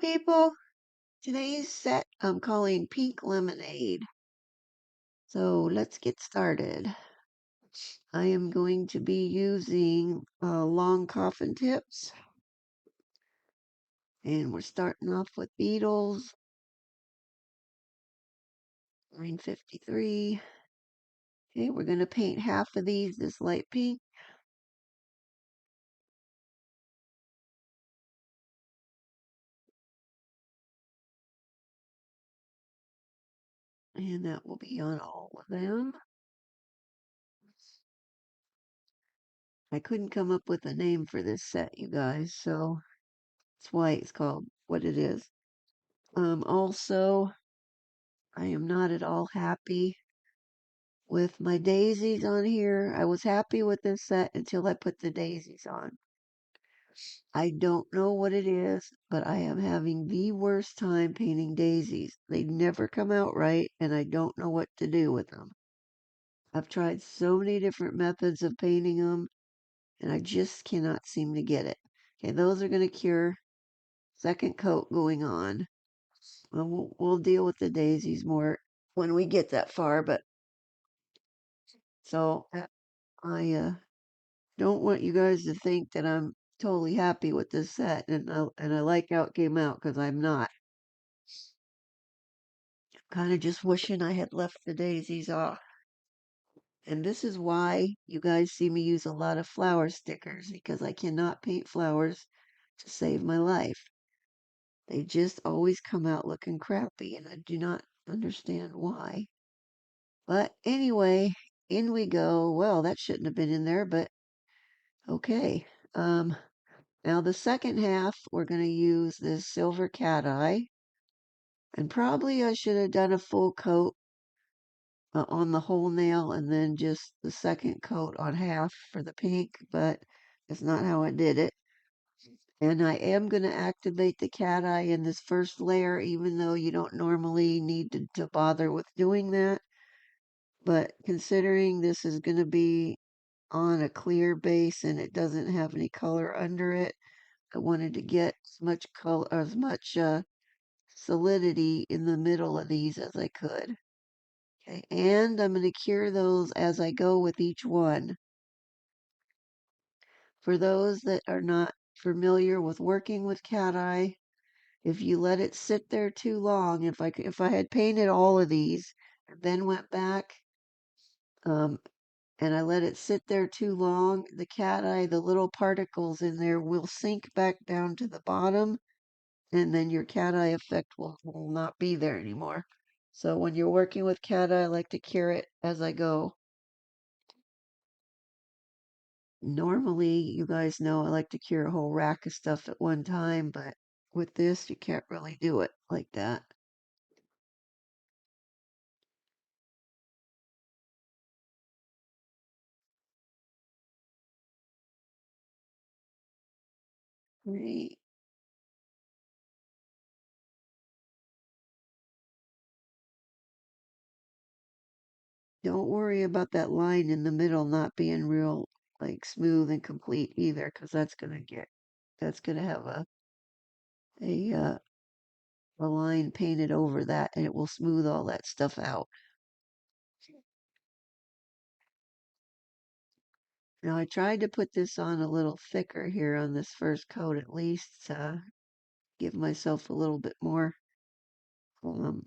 people. Today's set I'm calling Pink Lemonade. So let's get started. I am going to be using long coffin tips. And we're starting off with Beetles, 953. Okay, we're going to paint half of these this light pink. And that will be on all of them. I couldn't come up with a name for this set, you guys, so that's why it's called what it is. Also, I am not at all happy with my daisies on here. I was happy with this set until I put the daisies on. I don't know what it is, but I am having the worst time painting daisies. They never come out right, and I don't know what to do with them. I've tried so many different methods of painting them, and I just cannot seem to get it. Okay, those are going to cure. Second coat going on. Well, we'll deal with the daisies more when we get that far, but so I don't want you guys to think that I'm totally happy with this set and I like how it came out because I'm not. Kind of just wishing I had left the daisies off. And this is why you guys see me use a lot of flower stickers because I cannot paint flowers to save my life. They just always come out looking crappy and I do not understand why. But anyway, in we go. Well, that shouldn't have been in there, but okay. Um, Now the second half, we're going to use this silver cat eye. And probably I should have done a full coat on the whole nail and then just the second coat on half for the pink, but that's not how I did it. And I am going to activate the cat eye in this first layer, even though you don't normally need to bother with doing that. But considering this is going to be on a clear base and it doesn't have any color under it, I wanted to get as much color, as much solidity in the middle of these as I could. Okay, and I'm going to cure those as I go with each one. For those that are not familiar with working with cat eye, if you let it sit there too long, if I had painted all of these and then went back um, and I let it sit there too long, the cat eye, the little particles in there will sink back down to the bottom and then your cat eye effect will not be there anymore. So when you're working with cat eye, I like to cure it as I go. Normally, you guys know I like to cure a whole rack of stuff at one time, but with this, you can't really do it like that. Right. Don't worry about that line in the middle not being real like smooth and complete either, because that's gonna have a uh, a line painted over that, and it will smooth all that stuff out. Now I tried to put this on a little thicker here on this first coat at least, give myself a little bit more um,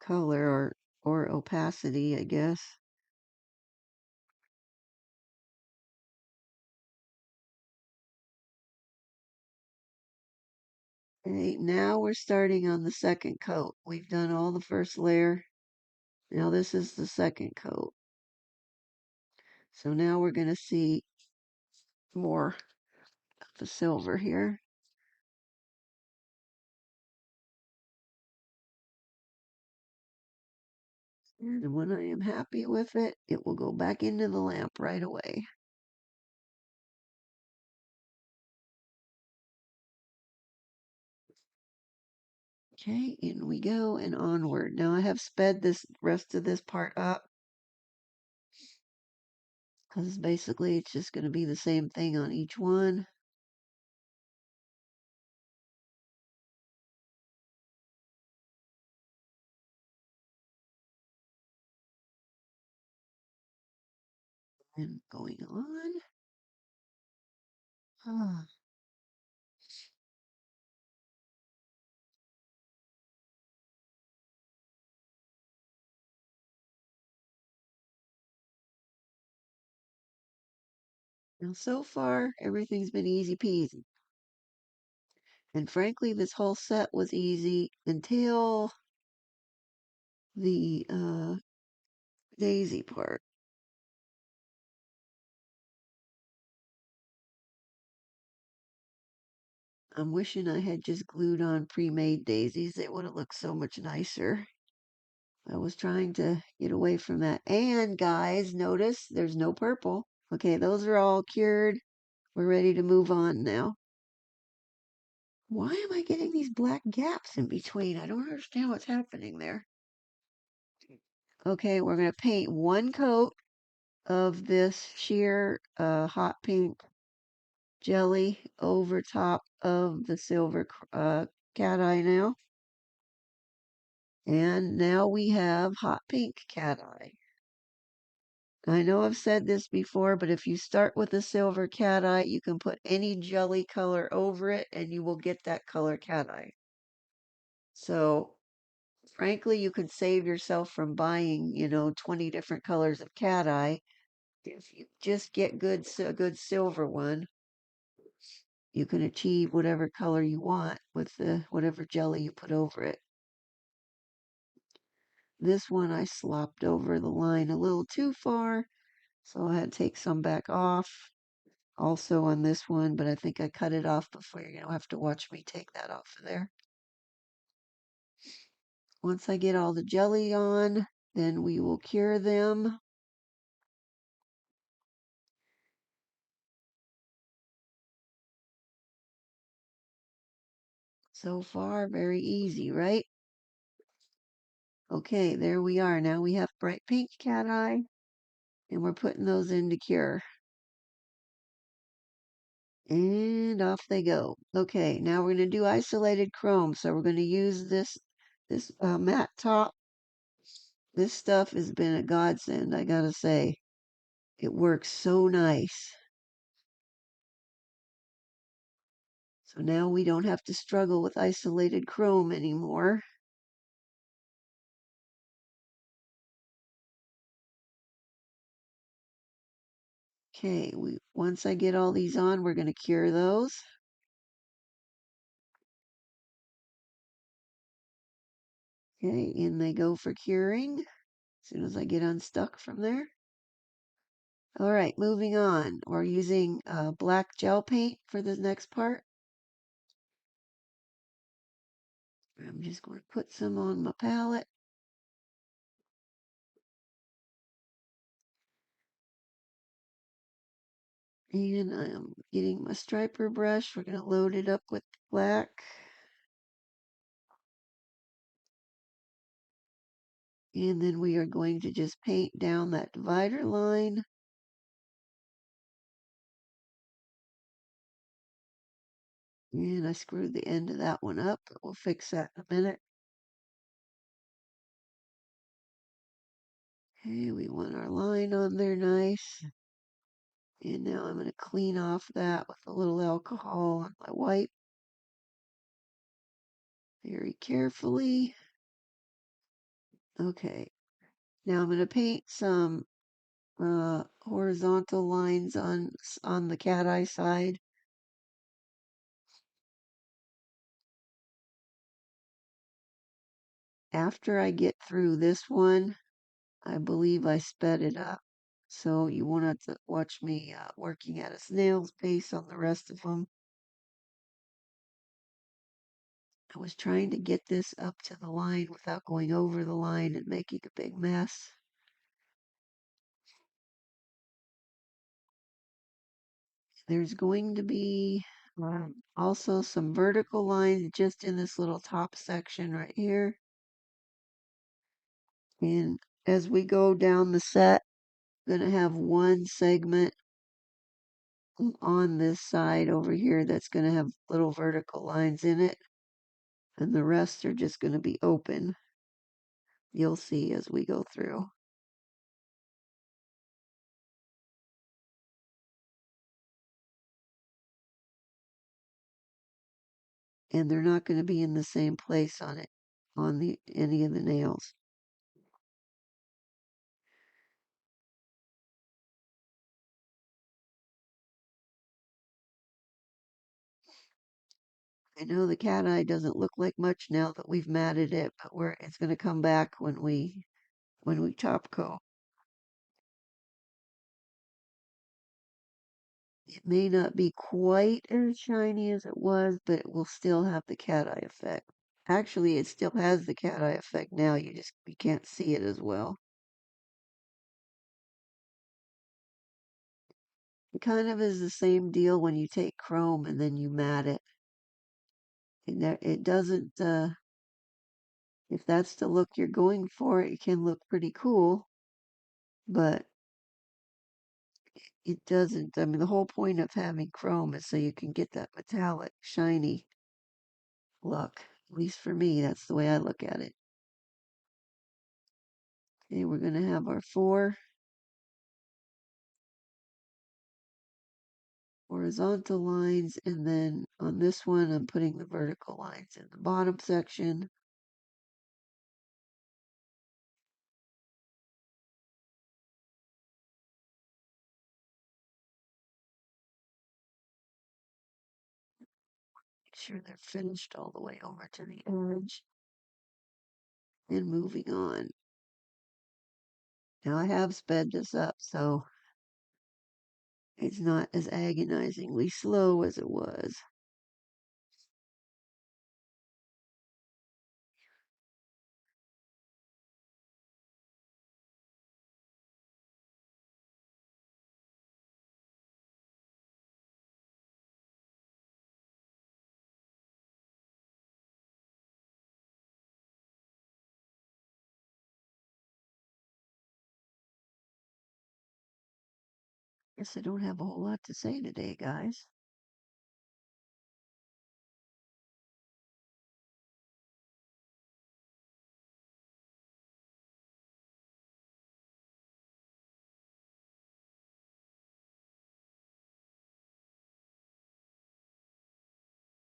color or opacity, I guess. Okay, now we're starting on the second coat. We've done all the first layer. Now this is the second coat. So now we're going to see more of the silver here. And when I am happy with it, it will go back into the lamp right away. Okay, in we go and onward. Now I have sped this rest of this part up because basically it's just going to be the same thing on each one. And going on. Ah. Now, so far, everything's been easy peasy. And frankly, this whole set was easy until the daisy part. I'm wishing I had just glued on pre-made daisies. It would have looked so much nicer. I was trying to get away from that. And guys, notice there's no purple. Okay, those are all cured. We're ready to move on now. Why am I getting these black gaps in between? I don't understand what's happening there. Okay, we're going to paint one coat of this sheer hot pink jelly over top of the silver cat eye now. And now we have hot pink cat eye. I know I've said this before, but if you start with a silver cat eye, you can put any jelly color over it and you will get that color cat eye. So, frankly, you could save yourself from buying, 20 different colors of cat eye. If you just get a good silver one, you can achieve whatever color you want with whatever jelly you put over it. This one I slopped over the line a little too far, so I had to take some back off. Also on this one, but I think I cut it off before. You're going to have to watch me take that off of there. Once I get all the jelly on, then we will cure them. So far, very easy, right? Okay, there we are. Now we have bright pink cat eye, and we're putting those in to cure. And off they go. Okay, now we're going to do isolated chrome. So we're going to use this matte top. This stuff has been a godsend, I gotta say. It works so nice. So now we don't have to struggle with isolated chrome anymore. Okay, once I get all these on, we're going to cure those. Okay, in they go for curing as soon as I get unstuck from there. All right, moving on. We're using black gel paint for the next part. I'm just going to put some on my palette. And I'm getting my striper brush. We're going to load it up with black. And then we are going to just paint down that divider line. And I screwed the end of that one up, but we'll fix that in a minute. Okay, we want our line on there nice. And now I'm going to clean off that with a little alcohol on my wipe. Very carefully. Okay, now I'm going to paint some horizontal lines on the cat eye side. After I get through this one, I believe I sped it up. So you won't have to watch me working at a snail's pace on the rest of them. I was trying to get this up to the line without going over the line and making a big mess. There's going to be also some vertical lines just in this little top section right here. And as we go down the set, I'm going to have one segment on this side over here that's going to have little vertical lines in it. And the rest are just going to be open. You'll see as we go through. and they're not going to be in the same place on it, on the any of the nails. I know the cat eye doesn't look like much now that we've matted it, but it's going to come back when we top coat. It may not be quite as shiny as it was, but it will still have the cat eye effect. Actually, it still has the cat eye effect now. You can't see it as well. It kind of is the same deal when you take chrome and then you matte it. It doesn't. If that's the look you're going for, it can look pretty cool, but it doesn't. I mean, the whole point of having chrome is so you can get that metallic, shiny look. At least for me, that's the way I look at it. Okay, we're going to have our 4 horizontal lines, and then on this one, I'm putting the vertical lines in the bottom section. Make sure they're finished all the way over to the edge. And moving on. Now I have sped this up, so it's not as agonizingly slow as it was. Guess I don't have a whole lot to say today, guys.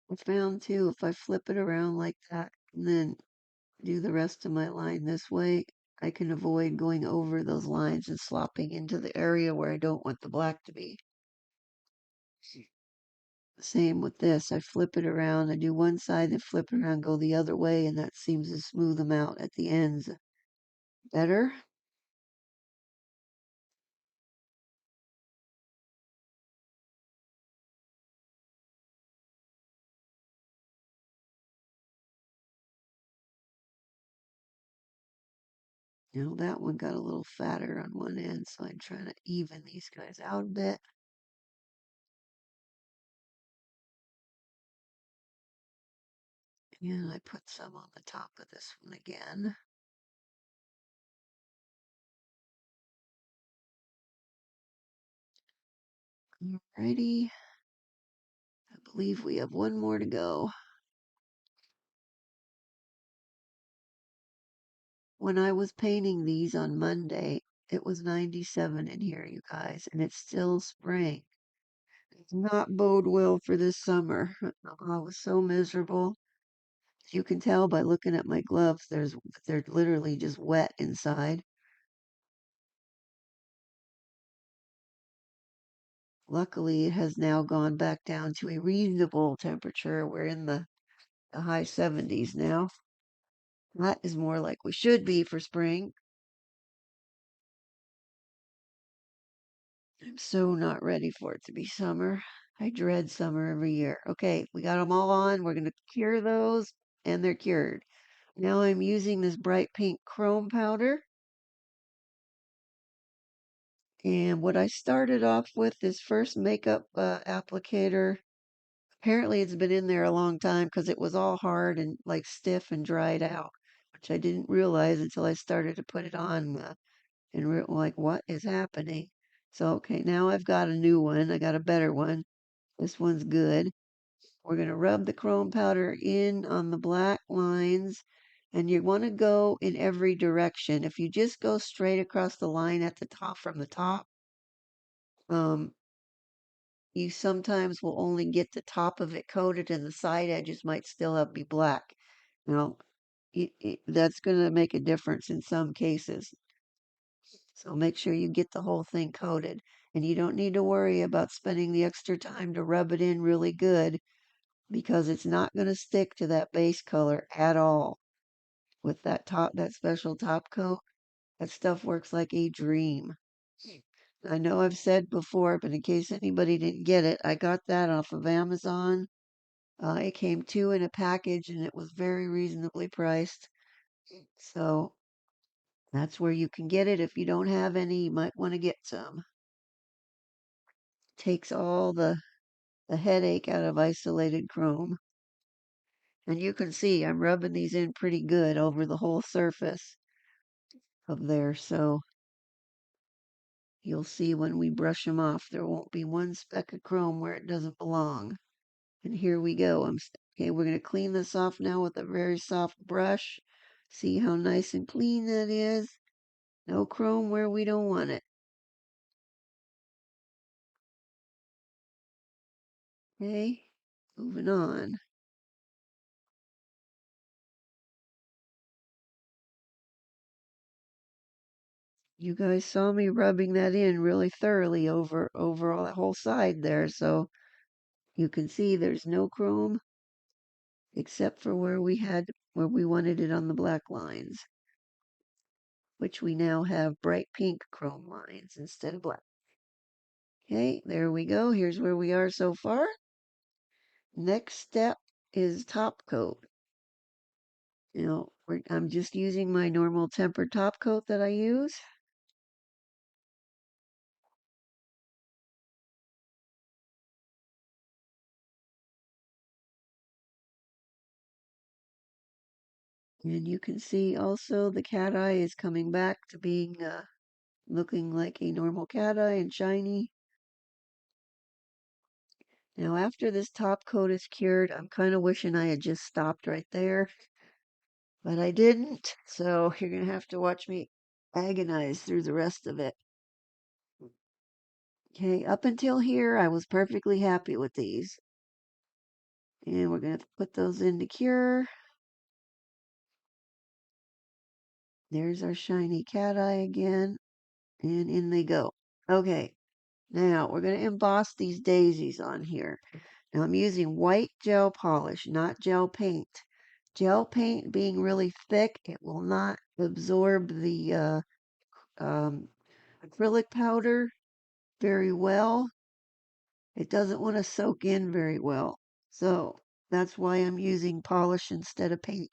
I found too, if I flip it around like that and then do the rest of my line this way, I can avoid going over those lines and slopping into the area where I don't want the black to be. Same with this. I flip it around. I do one side, then flip it around, go the other way, and that seems to smooth them out at the ends better. You know, that one got a little fatter on one end, so I'm trying to even these guys out a bit. And I put some on the top of this one again. Alrighty. I believe we have one more to go. When I was painting these on Monday, it was 97 in here, you guys, and it's still spring. It's not bode well for this summer. I was so miserable. You can tell by looking at my gloves, they're literally just wet inside. Luckily, it has now gone back down to a reasonable temperature. We're in the high 70s now. That is more like we should be for spring. I'm so not ready for it to be summer. I dread summer every year. Okay, we got them all on. We're going to cure those, and they're cured. Now I'm using this bright pink chrome powder. And what I started off with, this first makeup applicator, apparently it's been in there a long time because it was all hard and like stiff and dried out, which I didn't realize until I started to put it on and like, what is happening? So, okay, now I've got a new one. I got a better one. This one's good. We're going to rub the chrome powder in on the black lines, and you want to go in every direction. If you just go straight across the line at the top from the top, um, you sometimes will only get the top of it coated and the side edges might still be black. Now, that's going to make a difference in some cases. So make sure you get the whole thing coated. And you don't need to worry about spending the extra time to rub it in really good because it's not going to stick to that base color at all. With that special top coat, that stuff works like a dream. I know I've said before, but in case anybody didn't get it, I got that off of Amazon. It came two in a package and it was very reasonably priced. So that's where you can get it. If you don't have any, you might want to get some. Takes all the headache out of isolated chrome. And you can see I'm rubbing these in pretty good over the whole surface of there. So you'll see when we brush them off, there won't be one speck of chrome where it doesn't belong. And here we go. Okay, we're going to clean this off now with a very soft brush. See how nice and clean that is? No chrome where we don't want it. Okay, moving on. You guys saw me rubbing that in really thoroughly over all the whole side there, so you can see there's no chrome except for where we wanted it on the black lines, which we now have bright pink chrome lines instead of black. Okay, there we go. Here's where we are so far. Next step is top coat. I'm just using my normal tempered top coat that I use. And you can see also the cat eye is coming back to being looking like a normal cat eye and shiny. Now after this top coat is cured, I'm kind of wishing I had just stopped right there, but I didn't. So you're going to have to watch me agonize through the rest of it. Okay, up until here, I was perfectly happy with these. And we're going to put those in to cure. There's our shiny cat eye again. And in they go. Okay, now we're going to emboss these daisies on here. Now I'm using white gel polish, not gel paint. Gel paint being really thick, it will not absorb the um, acrylic powder very well. It doesn't want to soak in very well. So that's why I'm using polish instead of paint.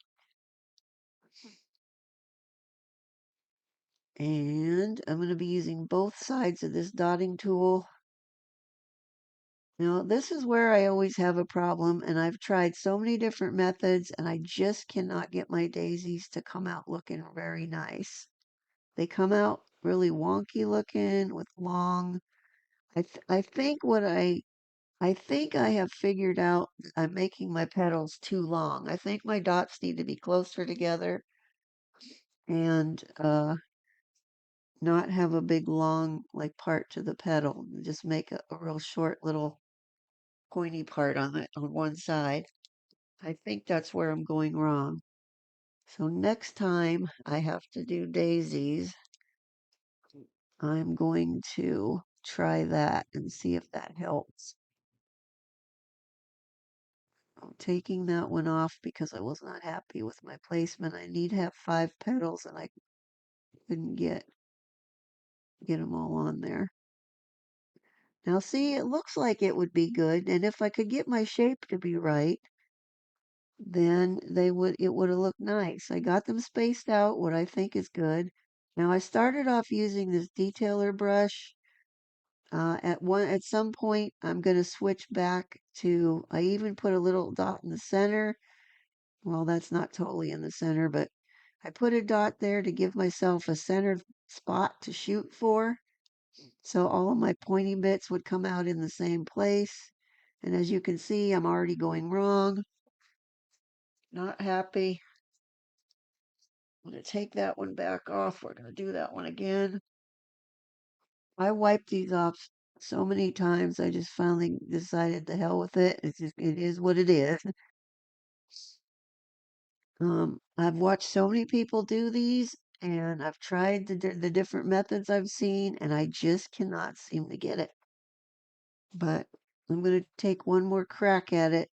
And I'm going to be using both sides of this dotting tool. Now, this is where I always have a problem, and I've tried so many different methods, and I just cannot get my daisies to come out looking very nice. They come out really wonky looking with long. I think I think I have figured out I'm making my petals too long. I think my dots need to be closer together and not have a big long like part to the petal. Just make a real short little pointy part on it on one side. I think that's where I'm going wrong. So next time I have to do daisies, I'm going to try that and see if that helps. I'm taking that one off because I was not happy with my placement. I need to have 5 petals and I couldn't get them all on there. Now see, it looks like it would be good, and if I could get my shape to be right, then it would have looked nice. I got them spaced out, what I think is good. Now I started off using this detailer brush. At some point I'm going to switch back to, I even put a little dot in the center. Well, that's not totally in the center, but I put a dot there to give myself a centered spot to shoot for. So all of my pointy bits would come out in the same place. And as you can see, I'm already going wrong. Not happy. I'm going to take that one back off. We're going to do that one again. I wiped these off so many times I just finally decided to hell with it. It is what it is. I've watched so many people do these, and I've tried the different methods I've seen, and I just cannot seem to get it. But I'm gonna take one more crack at it.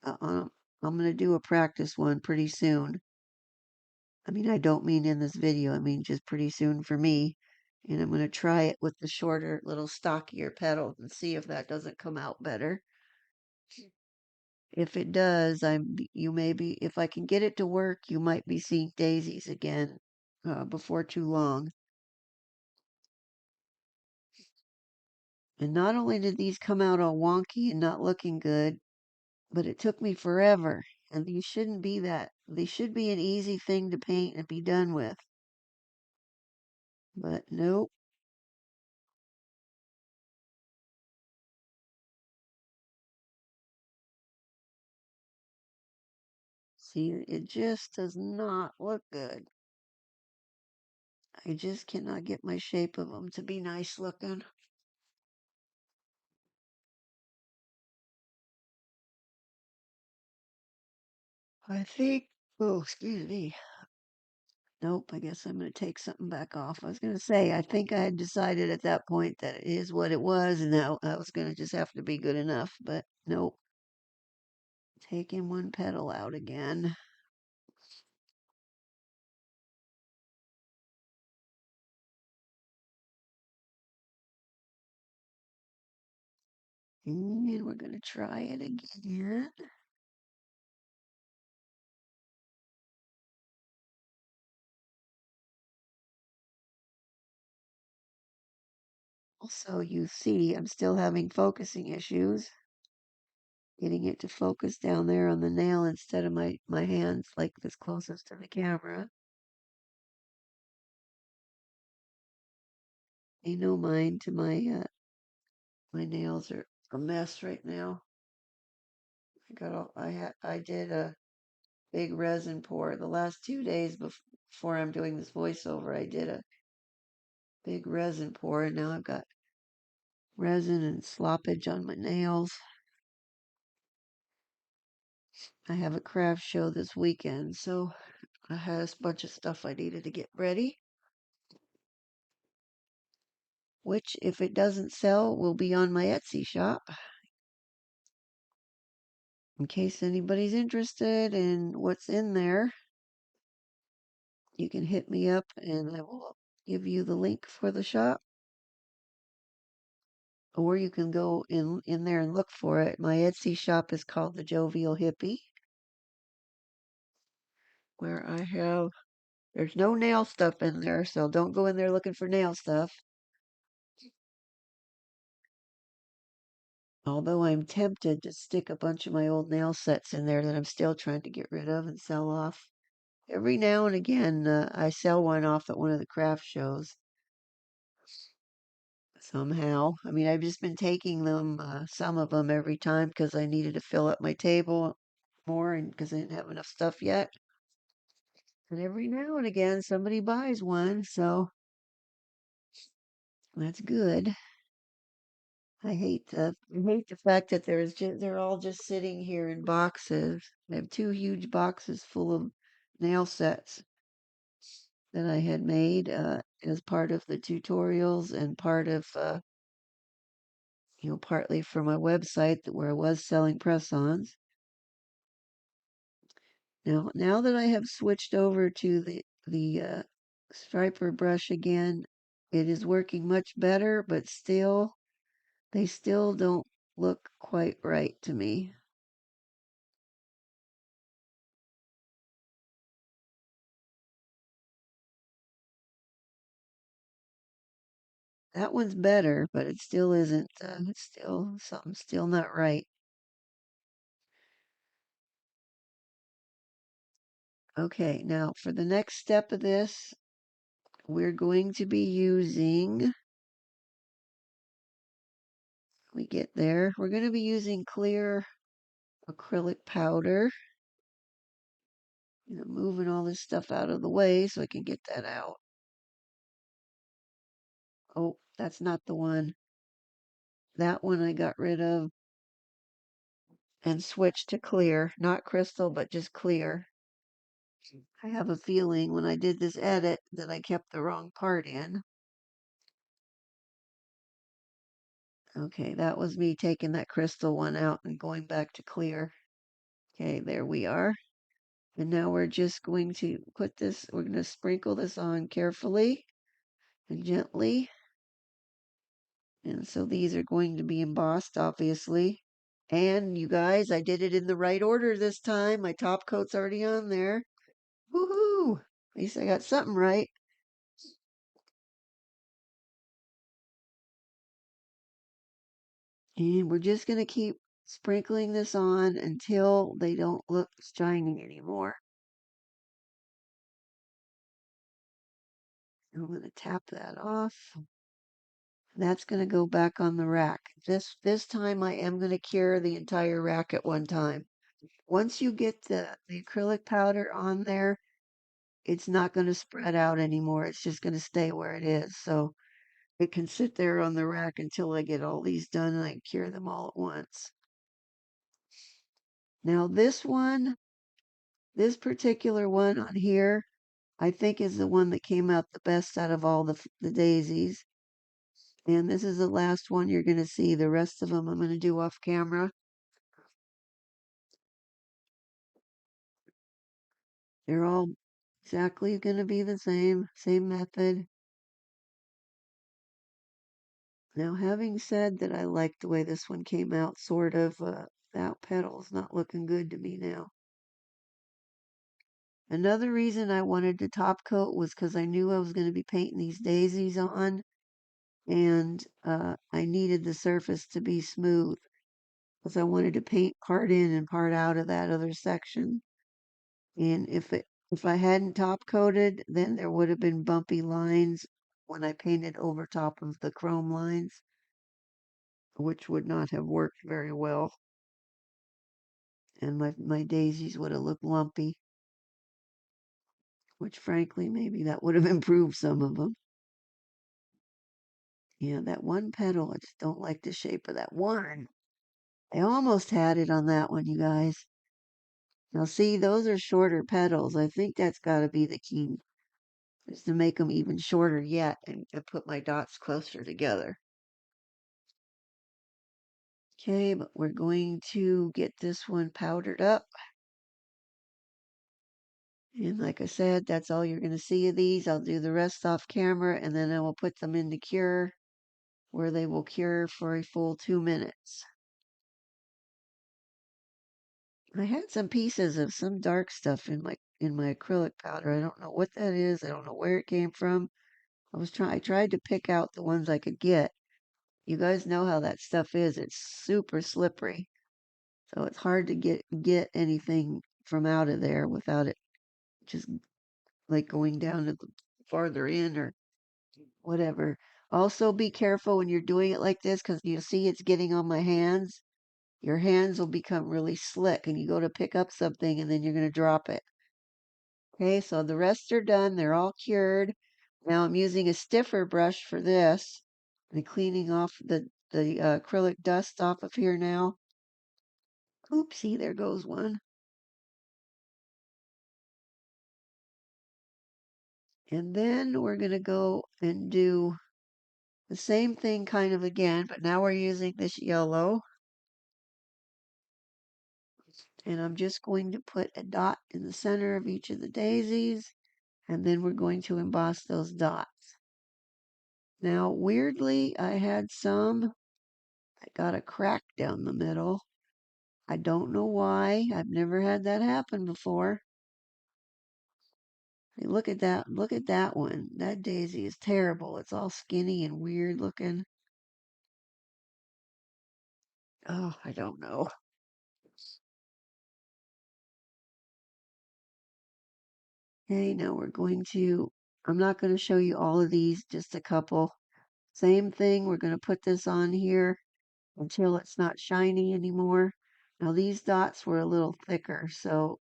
Uh, um, I'm gonna do a practice one pretty soon. I mean, I don't mean in this video. I mean just pretty soon for me. And I'm gonna try it with the shorter, little stockier pedals and see if that doesn't come out better. If it does, you may be, if I can get it to work, you might be seeing daisies again before too long. And not only did these come out all wonky and not looking good, but it took me forever. And these shouldn't be that. They should be an easy thing to paint and be done with. But nope. See, it just does not look good. I just cannot get my shape of them to be nice looking. I think, oh, excuse me. Nope, I guess I'm going to take something back off. I was going to say, I think I had decided at that point that it is what it was, and that was going to just have to be good enough. But nope, taking one petal out again. And we're going to try it again. Also, you see, I'm still having focusing issues. Getting it to focus down there on the nail instead of my hands like this closest to the camera. Ain't no mind to my nails are a mess right now. I did a big resin pour the last 2 days before I'm doing this voiceover. I did a big resin pour, and now I've got resin and sloppage on my nails. I have a craft show this weekend, so I had a bunch of stuff I needed to get ready. Which, if it doesn't sell, will be on my Etsy shop. In case anybody's interested in what's in there, you can hit me up and I will give you the link for the shop. Or you can go in there and look for it. My Etsy shop is called the Jovial Hippie, where there's no nail stuff in there, so don't go in there looking for nail stuff. Although I'm tempted to stick a bunch of my old nail sets in there that I'm still trying to get rid of and sell off. Every now and again, I sell one off at one of the craft shows somehow. I mean, I've just been taking them, some of them every time because I needed to fill up my table more and because I didn't have enough stuff yet. And every now and again, somebody buys one, so that's good. I hate the fact that they're all just sitting here in boxes. I have two huge boxes full of nail sets that I had made as part of the tutorials and part of partly for my website where I was selling press-ons. Now that I have switched over to the striper brush again, it is working much better, but still, they still don't look quite right to me. That one's better, but it still isn't. It's still something still not right. Okay, now for the next step of this, we're going to be using. We get there. We're going to be using clear acrylic powder. Moving all this stuff out of the way so I can get that out. Oh, that's not the one. that one I got rid of and switched to clear, not crystal, but just clear. I have a feeling when I did this edit that I kept the wrong part in. Okay, that was me taking that crystal one out and going back to clear. Okay, there we are. And now we're just going to put this, we're going to sprinkle this on carefully and gently. And so these are going to be embossed, obviously. And you guys, I did it in the right order this time. My top coat's already on there. Woohoo! At least I got something right. And we're just going to keep sprinkling this on until they don't look shiny anymore. I'm going to tap that off. That's going to go back on the rack. This time I am going to cure the entire rack at one time. Once you get the acrylic powder on there, it's not going to spread out anymore. It's just going to stay where it is. So it can sit there on the rack until I get all these done and I cure them all at once. Now this particular one on here, I think is the one that came out the best out of all the daisies. And this is the last one you're going to see. The rest of them I'm going to do off camera. They're all exactly going to be the same method. Now, having said that, I like the way this one came out, sort of, without petals, not looking good to me now. Another reason I wanted to top coat was because I knew I was going to be painting these daisies on, and I needed the surface to be smooth because I wanted to paint part in and part out of that other section. And if I hadn't top coated, then there would have been bumpy lines when I painted over top of the chrome lines, which would not have worked very well. And my daisies would have looked lumpy, which frankly, maybe that would have improved some of them. Yeah, that one petal, I just don't like the shape of that one. I almost had it on that one, you guys. Now see, those are shorter petals. I think that's got to be the key, is to make them even shorter yet and put my dots closer together. Okay, but we're going to get this one powdered up. And like I said, that's all you're going to see of these. I'll do the rest off camera and then I will put them into cure where they will cure for a full 2 minutes. I had some pieces of some dark stuff in my acrylic powder. I don't know what that is. I don't know where it came from. I tried to pick out the ones I could get. You guys know how that stuff is. It's super slippery. So it's hard to get anything from out of there without it just like going down to the farther in or whatever. Also be careful when you're doing it like this because you see it's getting on my hands. Your hands will become really slick and you go to pick up something and then you're going to drop it. Okay, so the rest are done. They're all cured. Now I'm using a stiffer brush for this and cleaning off the acrylic dust off of here now. Oopsie, there goes one. And then we're going to go and do the same thing kind of again, but now we're using this yellow. And I'm just going to put a dot in the center of each of the daisies, and then we're going to emboss those dots. Now, weirdly, I had some that got a crack down the middle. I don't know why. I've never had that happen before. Hey, look at that one. That daisy is terrible. It's all skinny and weird looking. Oh, I don't know. Okay, now I'm not going to show you all of these, just a couple. Same thing, we're going to put this on here until it's not shiny anymore. Now these dots were a little thicker, so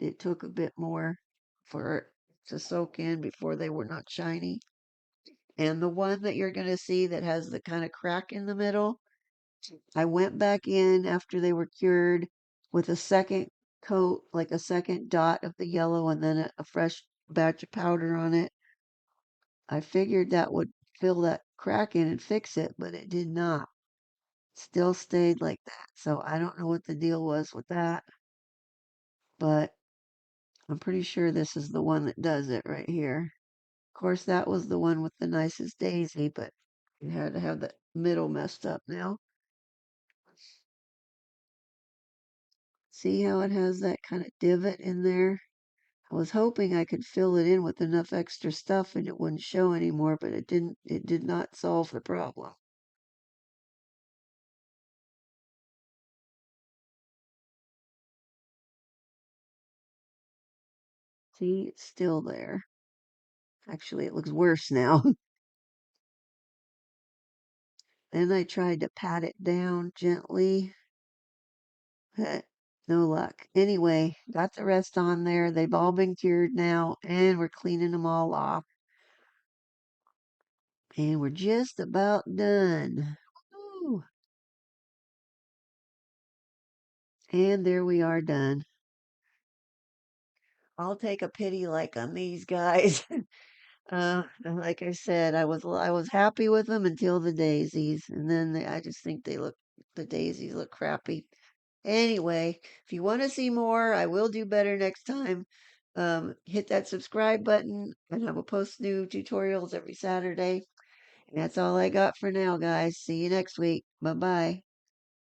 it took a bit more for it to soak in before they were not shiny. And the one that you're going to see that has the kind of crack in the middle, I went back in after they were cured with a second coat, like a second dot of the yellow, and then a fresh batch of powder on it. I figured that would fill that crack in and fix it, but it did not. Still stayed like that. So I don't know what the deal was with that, but I'm pretty sure this is the one that does it right here. Of course, that was the one with the nicest daisy, but it had to have the middle messed up now. See how it has that kind of divot in there? I was hoping I could fill it in with enough extra stuff and it wouldn't show anymore, but it didn't. It did not solve the problem. See, it's still there. Actually, it looks worse now. Then I tried to pat it down gently. No luck. Anyway, got the rest on there. They've all been cured now, and we're cleaning them all off. And we're just about done. Woo. And there we are done. I'll take a pity like on these guys. Like I said, I was happy with them until the daisies, and then I just think the daisies look crappy. Anyway, if you want to see more, I will do better next time. Hit that subscribe button, and I will post new tutorials every Saturday. And that's all I got for now, guys. See you next week. Bye bye.